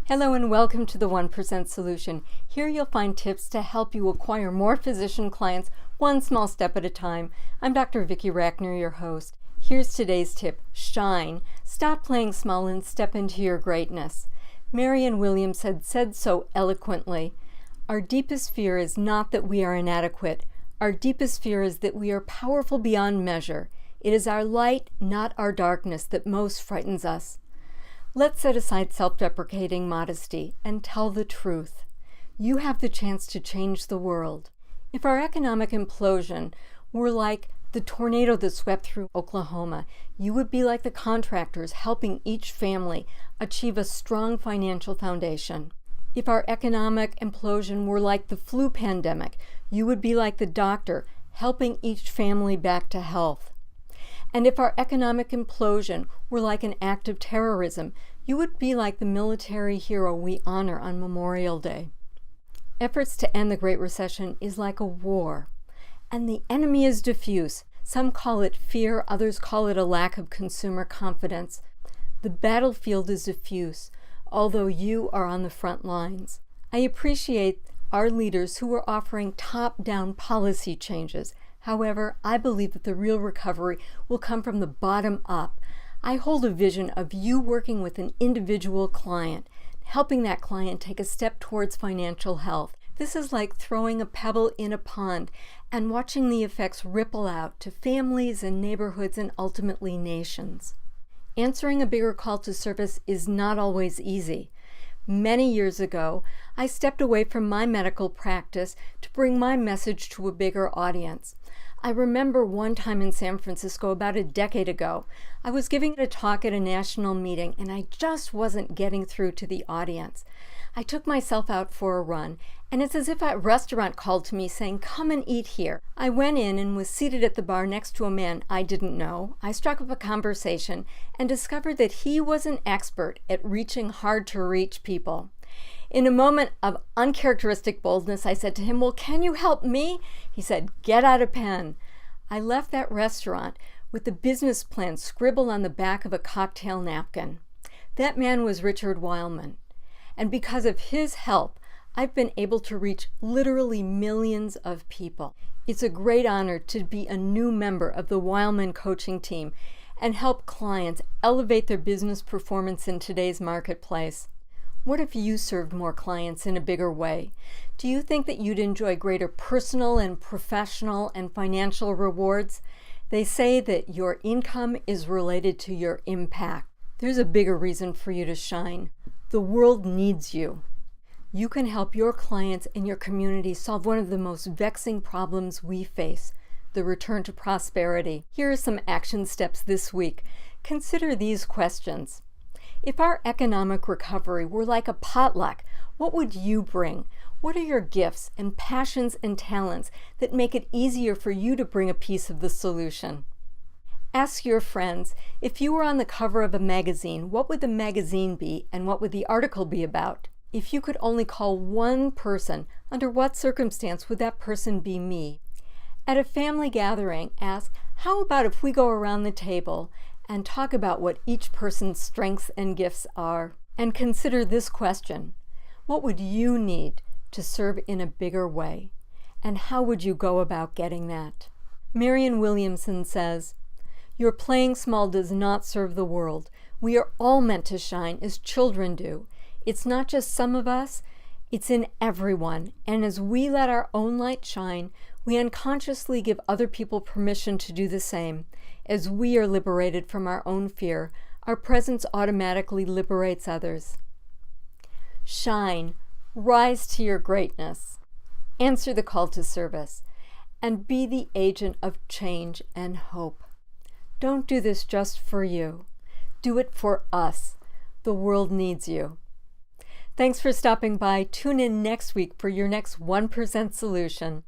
Hello and welcome to the 1% Solution. Here you'll find tips to help you acquire more physician clients one small step at a time. I'm Dr. Vicki Rackner, your host. Here's today's tip. Shine. Stop playing small and step into your greatness. Marianne Williams had said so eloquently. Our deepest fear is not that we are inadequate. Our deepest fear is that we are powerful beyond measure. It is our light, not our darkness, that most frightens us. Let's set aside self-deprecating modesty and tell the truth. You have the chance to change the world. If our economic implosion were like the tornado that swept through Oklahoma, you would be like the contractors helping each family achieve a strong financial foundation. If our economic implosion were like the flu pandemic, you would be like the doctor helping each family back to health. And if our economic implosion were like an act of terrorism, you would be like the military hero we honor on Memorial Day. Efforts to end the Great Recession is like a war, and the enemy is diffuse. Some call it fear, others call it a lack of consumer confidence. The battlefield is diffuse, although you are on the front lines. I appreciate our leaders who are offering top-down policy changes. However, I believe that the real recovery will come from the bottom up. I hold a vision of you working with an individual client, helping that client take a step towards financial health. This is like throwing a pebble in a pond and watching the effects ripple out to families and neighborhoods and ultimately nations. Answering a bigger call to service is not always easy. Many years ago, I stepped away from my medical practice to bring my message to a bigger audience. I remember one time in San Francisco about a decade ago, I was giving a talk at a national meeting and I just wasn't getting through to the audience. I took myself out for a run, and it's as if a restaurant called to me saying, "Come and eat here." I went in and was seated at the bar next to a man I didn't know. I struck up a conversation and discovered that he was an expert at reaching hard-to-reach people. In a moment of uncharacteristic boldness, I said to him, "Well, can you help me?" He said, "Get out a pen." I left that restaurant with the business plan scribbled on the back of a cocktail napkin. That man was Richard Wildman. And because of his help, I've been able to reach literally millions of people. It's a great honor to be a new member of the Wildman coaching team and help clients elevate their business performance in today's marketplace. What if you served more clients in a bigger way? Do you think that you'd enjoy greater personal and professional and financial rewards? They say that your income is related to your impact. There's a bigger reason for you to shine. The world needs you. You can help your clients and your community solve one of the most vexing problems we face, the return to prosperity. Here are some action steps this week. Consider these questions. If our economic recovery were like a potluck, what would you bring? What are your gifts and passions and talents that make it easier for you to bring a piece of the solution? Ask your friends, if you were on the cover of a magazine, what would the magazine be and what would the article be about? If you could only call one person, under what circumstance would that person be me? At a family gathering, ask, how about if we go around the table and talk about what each person's strengths and gifts are? And consider this question. What would you need to serve in a bigger way? And how would you go about getting that? Marianne Williamson says, "Your playing small does not serve the world. We are all meant to shine as children do. It's not just some of us, it's in everyone. And as we let our own light shine, we unconsciously give other people permission to do the same. As we are liberated from our own fear, our presence automatically liberates others." Shine. Rise to your greatness. Answer the call to service. And be the agent of change and hope. Don't do this just for you. Do it for us. The world needs you. Thanks for stopping by. Tune in next week for your next 1% Solution.